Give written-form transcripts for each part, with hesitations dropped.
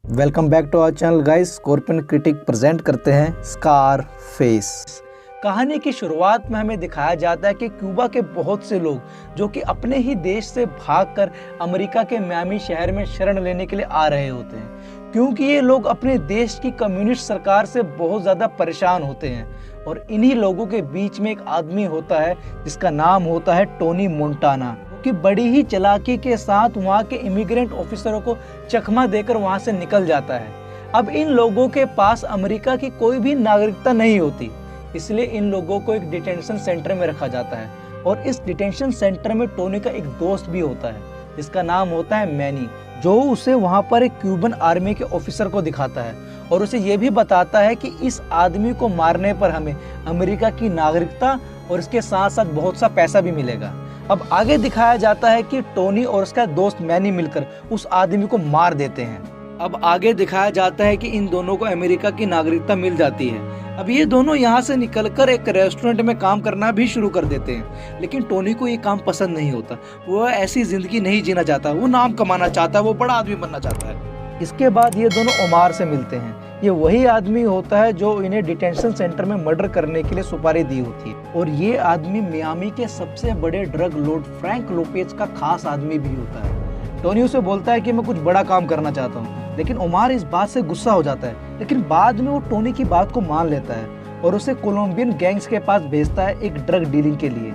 Welcome back to our channel guys. Scorpion critic present करते हैं scar face. कहानी की शुरुआत में हमें दिखाया जाता है कि क्यूबा के बहुत से लोग जो कि अपने ही देश से भागकर अमेरिका के मियामी शहर में शरण लेने के लिए आ रहे होते हैं, क्योंकि ये लोग अपने देश की कम्युनिस्ट सरकार से बहुत ज़्यादा परेशान होते हैं। और इन्हीं लोगों के बीच में एक आदमी होता है जिसका नाम होता है टोनी मोंटाना, कि बड़ी ही चालाकी के साथ वहाँ के इमिग्रेंट ऑफिसरों को चकमा देकर वहाँ से निकल जाता है। अब इन लोगों के पास अमेरिका की कोई भी नागरिकता नहीं होती, इसलिए इन लोगों को एक डिटेंशन सेंटर में रखा जाता है। और इस डिटेंशन सेंटर में टोनी का एक दोस्त भी होता है जिसका नाम होता है मैनी, जो उसे वहाँ पर एक क्यूबन आर्मी के ऑफिसर को दिखाता है और उसे ये भी बताता है कि इस आदमी को मारने पर हमें अमेरिका की नागरिकता और इसके साथ साथ बहुत सा पैसा भी मिलेगा। अब आगे दिखाया जाता है कि टोनी और उसका दोस्त मैनी मिलकर उस आदमी को मार देते हैं। अब आगे दिखाया जाता है कि इन दोनों को अमेरिका की नागरिकता मिल जाती है। अब ये दोनों यहाँ से निकलकर एक रेस्टोरेंट में काम करना भी शुरू कर देते हैं, लेकिन टोनी को ये काम पसंद नहीं होता। वो ऐसी जिंदगी नहीं जीना चाहता, वो नाम कमाना चाहता है, वो बड़ा आदमी बनना चाहता है। इसके बाद ये दोनों ओमार से मिलते हैं। ये वही आदमी होता है जो इन्हें डिटेंशन सेंटर में मर्डर करने के लिए सुपारी दी होती है। और ये आदमी मियामी के सबसे बड़े ड्रग लॉर्ड फ्रैंक लोपेज का खास आदमी भी होता है। टोनी उसे बोलता है कि मैं कुछ बड़ा काम करना चाहता हूँ, लेकिन ओमार इस बात से गुस्सा हो जाता है। लेकिन बाद में वो टोनी की बात को मान लेता है और उसे कोलंबियन गैंग्स के पास भेजता है एक ड्रग डीलिंग के लिए।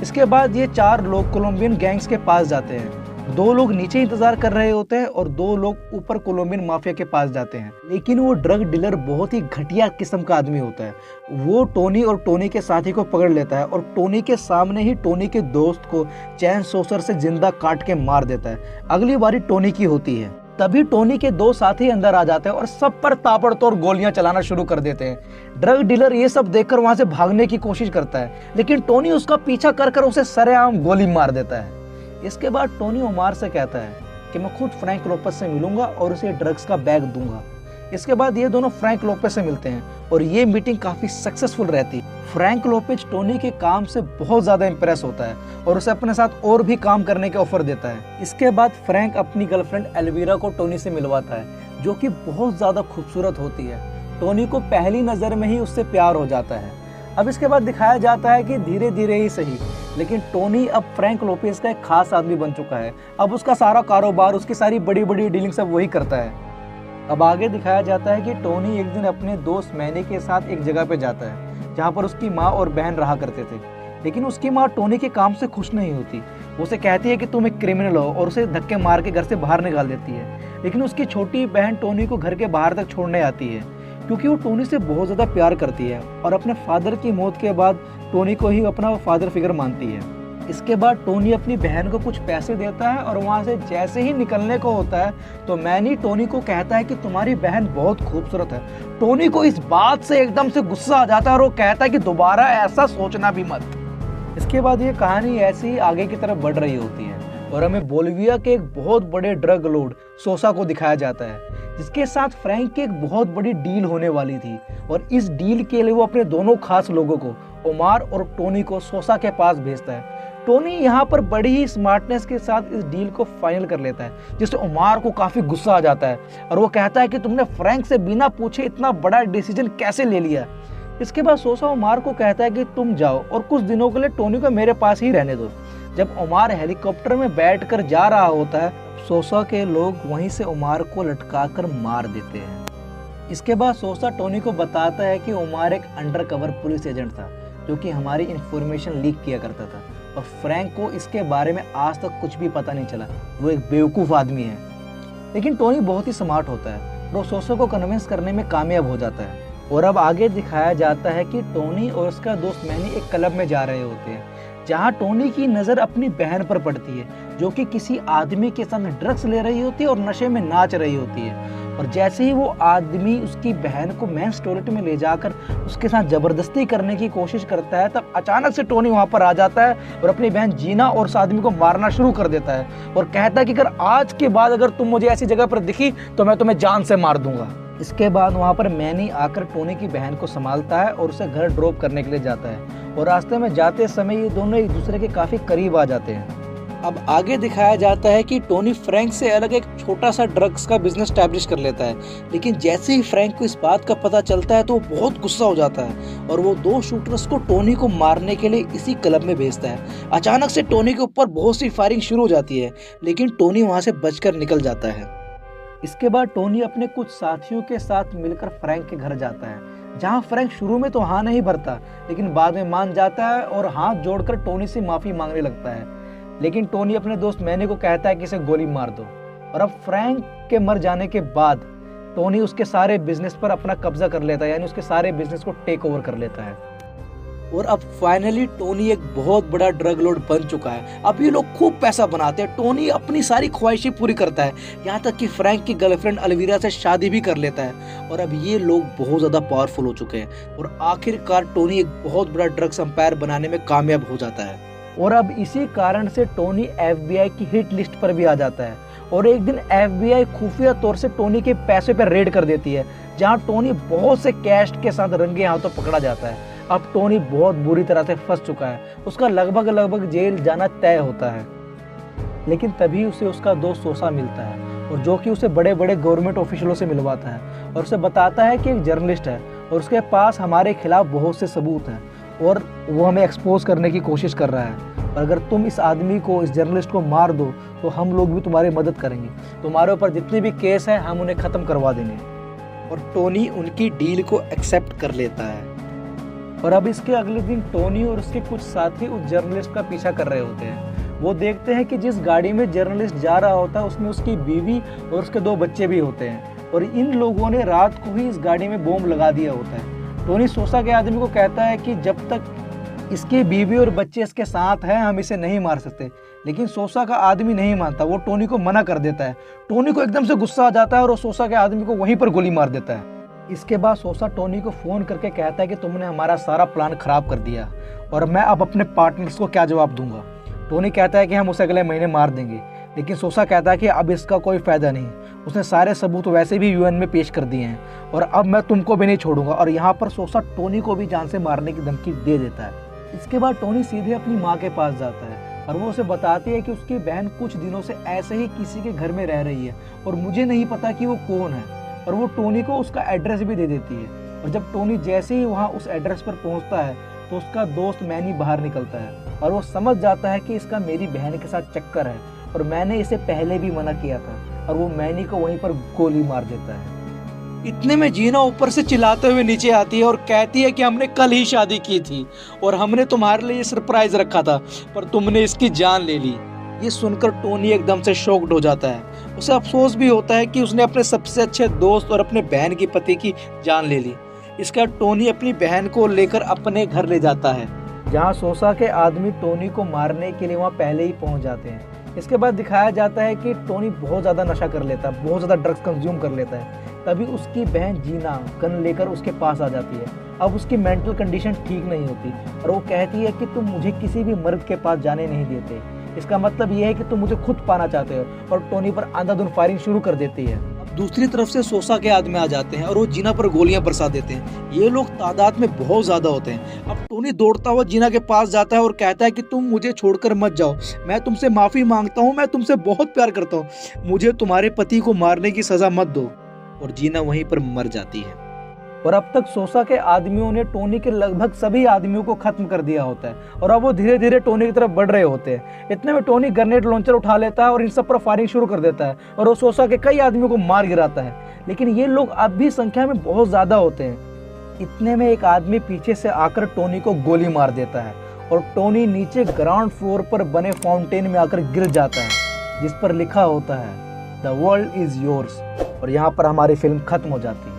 इसके बाद ये 4 लोग कोलंबियन गैंग्स के पास जाते हैं। 2 लोग नीचे इंतजार कर रहे होते हैं और 2 लोग ऊपर कोलंबियन माफिया के पास जाते हैं। लेकिन वो ड्रग डीलर बहुत ही घटिया किस्म का आदमी होता है। वो टोनी और टोनी के साथी को पकड़ लेता है और टोनी के सामने ही टोनी के दोस्त को चैन सोसर से जिंदा काट के मार देता है। अगली बारी टोनी की होती है। तभी टोनी के 2 साथी अंदर आ जाते हैं और सब पर ताबड़तोड़ गोलियां चलाना शुरू कर देते हैं। ड्रग डीलर ये सब देखकर वहां से भागने की कोशिश करता है, लेकिन टोनी उसका पीछा कर उसे सरेआम गोली मार देता है। इसके बाद टोनी ओमार से कहता है कि मैं खुद फ्रैंक लोपेज से मिलूंगा और उसे ड्रग्स का बैग दूंगा। इसके बाद ये दोनों फ्रैंक लोपेज से मिलते हैं और ये मीटिंग काफी सक्सेसफुल रहती है। फ्रैंक लोपेज टोनी के काम से बहुत ज्यादा इंप्रेस होता है और उसे अपने साथ और भी काम करने के ऑफर देता है। इसके बाद फ्रैंक अपनी गर्लफ्रेंड एल्वीरा को टोनी से मिलवाता है, जो कि बहुत ज्यादा खूबसूरत होती है। टोनी को पहली नजर में ही उससे प्यार हो जाता है। अब इसके बाद दिखाया जाता है कि धीरे धीरे ही सही, लेकिन टोनी अब फ्रैंक लोपेज का एक खास आदमी बन चुका है। अब उसका सारा कारोबार, उसकी सारी बड़ी बड़ी डीलिंग सब वही करता है। अब आगे दिखाया जाता है कि टोनी एक दिन अपने दोस्त मैनी के साथ एक जगह पे जाता है जहाँ पर उसकी माँ और बहन रहा करते थे। लेकिन उसकी माँ टोनी के काम से खुश नहीं होती। वो उसे कहती है कि तुम एक क्रिमिनल हो और उसे धक्के मार के घर से बाहर निकाल देती है। लेकिन उसकी छोटी बहन टोनी को घर के बाहर तक छोड़ने आती है, क्योंकि वो टोनी से बहुत ज़्यादा प्यार करती है और अपने फादर की मौत के बाद टोनी को ही अपना फादर फिगर मानती है। इसके बाद टोनी अपनी बहन को कुछ पैसे देता है और वहाँ से जैसे ही निकलने को होता है तो मैनी टोनी को कहता है कि तुम्हारी बहन बहुत खूबसूरत है। टोनी को इस बात से एकदम से गुस्सा आ जाता है और वो कहता है कि दोबारा ऐसा सोचना भी मत। इसके बाद ये कहानी ऐसी ही आगे की तरफ बढ़ रही होती है और हमें बोलिविया के एक बहुत बड़े ड्रग लॉर्ड सोसा को दिखाया जाता है, जिसके साथ फ्रैंक की एक बहुत बड़ी डील होने वाली थी। और इस डील के लिए वो अपने दोनों खास लोगों को, ओमार और टोनी को, सोसा के पास भेजता है। टोनी यहाँ पर बड़ी ही स्मार्टनेस के साथ इस डील को फाइनल कर लेता है, जिससे ओमार को काफी गुस्सा आ जाता है और वो कहता है कि तुमने फ्रैंक से बिना पूछे इतना बड़ा डिसीजन कैसे ले लिया। इसके बाद सोसा ओमार को कहता है कि तुम जाओ और कुछ दिनों के लिए टोनी को मेरे पास ही रहने दो। जब ओमार हेलीकॉप्टर में बैठकर जा रहा होता है, सोसा के लोग वहीं से ओमार को लटकाकर मार देते हैं। इसके बाद सोसा टोनी को बताता है कि ओमार एक अंडरकवर पुलिस एजेंट था जो कि हमारी इंफॉर्मेशन लीक किया करता था और फ्रैंक को इसके बारे में आज तक कुछ भी पता नहीं चला। वो एक बेवकूफ़ आदमी है। लेकिन टोनी बहुत ही स्मार्ट होता है और वो सोसा को कन्विंस करने में कामयाब हो जाता है। और अब आगे दिखाया जाता है कि टोनी और उसका दोस्त मैनी एक क्लब में जा रहे होते हैं, जहाँ टोनी की नज़र अपनी बहन पर पड़ती है, जो कि किसी आदमी के साथ ड्रग्स ले रही होती है और नशे में नाच रही होती है। और जैसे ही वो आदमी उसकी बहन को मेंस टॉयलेट में ले जाकर उसके साथ ज़बरदस्ती करने की कोशिश करता है, तब अचानक से टोनी वहाँ पर आ जाता है और अपनी बहन जीना और उस आदमी को मारना शुरू कर देता है और कहता है कि अगर आज के बाद अगर तुम मुझे ऐसी जगह पर दिखी तो मैं तुम्हें जान से मार दूंगा। इसके बाद वहाँ पर मैनी आकर टोनी की बहन को संभालता है और उसे घर ड्रॉप करने के लिए जाता है और रास्ते में जाते समय ये दोनों एक दूसरे के काफ़ी करीब आ जाते हैं। अब आगे दिखाया जाता है कि टोनी फ्रैंक से अलग एक छोटा सा ड्रग्स का बिजनेस स्टैब्लिश कर लेता है, लेकिन जैसे ही फ्रैंक को इस बात का पता चलता है तो वो बहुत गुस्सा हो जाता है और वो 2 शूटर्स को टोनी को मारने के लिए इसी क्लब में भेजता है। अचानक से टोनी के ऊपर बहुत सी फायरिंग शुरू हो जाती है, लेकिन टोनी वहां से बचकर निकल जाता है। इसके बाद टोनी अपने कुछ साथियों के साथ मिलकर फ्रैंक के घर जाता है, जहां फ्रैंक शुरू में तो हाँ नहीं भरता, लेकिन बाद में मान जाता है और हाथ जोड़कर टोनी से माफी मांगने लगता है। लेकिन टोनी अपने दोस्त मैनी को कहता है कि इसे गोली मार दो। और अब फ्रैंक के मर जाने के बाद टोनी उसके सारे बिजनेस पर अपना कब्जा कर लेता है, यानी उसके सारे बिजनेस को टेक ओवर कर लेता है। और अब फाइनली टोनी एक बहुत बड़ा ड्रग लॉर्ड बन चुका है। अब ये लोग खूब पैसा बनाते हैं। टोनी अपनी सारी ख्वाहिशें पूरी करता है, यहाँ तक कि फ्रैंक की गर्लफ्रेंड अल्वीरा से शादी भी कर लेता है। और अब ये लोग बहुत ज्यादा पावरफुल हो चुके हैं और आखिरकार टोनी एक बहुत बड़ा ड्रग्स एम्पायर बनाने में कामयाब हो जाता है। और अब इसी कारण से टोनी FBI की हिट लिस्ट पर भी आ जाता है। और एक दिन FBI खुफिया तौर से टोनी के पैसे पर रेड कर देती है, जहां टोनी बहुत से कैश के साथ रंगे हाथों पकड़ा जाता है। अब टोनी बहुत बुरी तरह से फंस चुका है, उसका लगभग जेल जाना तय होता है। लेकिन तभी उसे उसका दोस्त सोसा मिलता है, और जो कि उसे बड़े बड़े गवर्नमेंट ऑफिशियलों से मिलवाता है और उसे बताता है कि एक जर्नलिस्ट है और उसके पास हमारे खिलाफ बहुत से सबूत हैं और वो हमें एक्सपोज करने की कोशिश कर रहा है। और अगर तुम इस आदमी को, इस जर्नलिस्ट को मार दो तो हम लोग भी तुम्हारी मदद करेंगे, तुम्हारे ऊपर जितने भी केस हैं हम उन्हें ख़त्म करवा देंगे। और टोनी उनकी डील को एक्सेप्ट कर लेता है। और अब इसके अगले दिन टोनी और उसके कुछ साथी उस जर्नलिस्ट का पीछा कर रहे होते हैं। वो देखते हैं कि जिस गाड़ी में जर्नलिस्ट जा रहा होता है उसमें उसकी बीवी और उसके 2 बच्चे भी होते हैं, और इन लोगों ने रात को ही इस गाड़ी में बॉम्ब लगा दिया होता है। टोनी सोसा के आदमी को कहता है कि जब तक इसकी बीवी और बच्चे इसके साथ हैं हम इसे नहीं मार सकते, लेकिन सोसा का आदमी नहीं मानता, वो टोनी को मना कर देता है। टोनी को एकदम से गुस्सा आ जाता है और वो सोसा के आदमी को वहीं पर गोली मार देता है। इसके बाद सोसा टोनी को फ़ोन करके कहता है कि तुमने हमारा सारा प्लान ख़राब कर दिया और मैं अब अपने पार्टनर्स को क्या जवाब दूंगा। टोनी कहता है कि हम उसे अगले महीने मार देंगे, लेकिन सोसा कहता है कि अब इसका कोई फ़ायदा नहीं, उसने सारे सबूत वैसे भी UN में पेश कर दिए हैं और अब मैं तुमको भी नहीं छोड़ूंगा। और यहाँ पर सोसा टोनी को भी जान से मारने की धमकी दे देता है। इसके बाद टोनी सीधे अपनी माँ के पास जाता है और वो उसे बताती है कि उसकी बहन कुछ दिनों से ऐसे ही किसी के घर में रह रही है और मुझे नहीं पता कि वो कौन है। और वो टोनी को उसका एड्रेस भी दे देती है। और जब टोनी जैसे ही वहाँ उस एड्रेस पर पहुँचता है तो उसका दोस्त मैनी बाहर निकलता है और वो समझ जाता है कि इसका मेरी बहन के साथ चक्कर है और मैंने इसे पहले भी मना किया था, और वो मैनी को वहीं पर गोली मार देता है। इतने में जीना ऊपर से चिल्लाते हुए नीचे आती है और कहती है कि हमने कल ही शादी की थी और हमने तुम्हारे लिए सरप्राइज रखा था, पर तुमने इसकी जान ले ली। ये सुनकर टोनी एकदम से शॉक्ड हो जाता है। उसे अफसोस भी होता है कि उसने अपने सबसे अच्छे दोस्त और अपने बहन की पति की जान ले ली। इसके बाद टोनी अपनी बहन को लेकर अपने घर ले जाता है, जहाँ सोसा के आदमी टोनी को मारने के लिए वहाँ पहले ही पहुँच जाते हैं। इसके बाद दिखाया जाता है कि टोनी बहुत ज़्यादा नशा कर लेता है, बहुत ज़्यादा ड्रग्स कंज्यूम कर लेता है। तभी उसकी बहन जीना गन लेकर उसके पास आ जाती है। अब उसकी मेंटल कंडीशन ठीक नहीं होती और वो कहती है कि तुम मुझे किसी भी मर्द के पास जाने नहीं देते, इसका मतलब ये है कि तुम मुझे खुद पाना चाहते हो, और टोनी पर अंधाधुंध फायरिंग शुरू कर देती है। अब दूसरी तरफ से सोसा के आदमी आ जाते हैं और वो जीना पर गोलियां बरसा देते हैं। ये लोग तादाद में बहुत ज्यादा होते हैं। अब टोनी दौड़ता हुआ जीना के पास जाता है और कहता है कि तुम मुझे छोड़कर मत जाओ, मैं तुमसे माफी मांगता हूँ, मैं तुमसे बहुत प्यार करता हूँ, मुझे तुम्हारे पति को मारने की सजा मत दो। और जीना वहीं पर मर जाती है। और अब तक सोसा के आदमियों ने टोनी के लगभग सभी आदमियों को खत्म कर दिया होता है और अब वो धीरे धीरे टोनी की तरफ बढ़ रहे होते हैं। इतने में टोनी ग्रेनेड लॉन्चर उठा लेता है और इन सब पर फायरिंग शुरू कर देता है और वो सोसा के कई आदमियों को मार गिराता है, लेकिन ये लोग अब भी संख्या में बहुत ज्यादा होते हैं। इतने में एक आदमी पीछे से आकर टोनी को गोली मार देता है और टोनी नीचे ग्राउंड फ्लोर पर बने फाउंटेन में आकर गिर जाता है, जिस पर लिखा होता है द वर्ल्ड इज योर्स। और यहाँ पर हमारी फिल्म खत्म हो जाती है।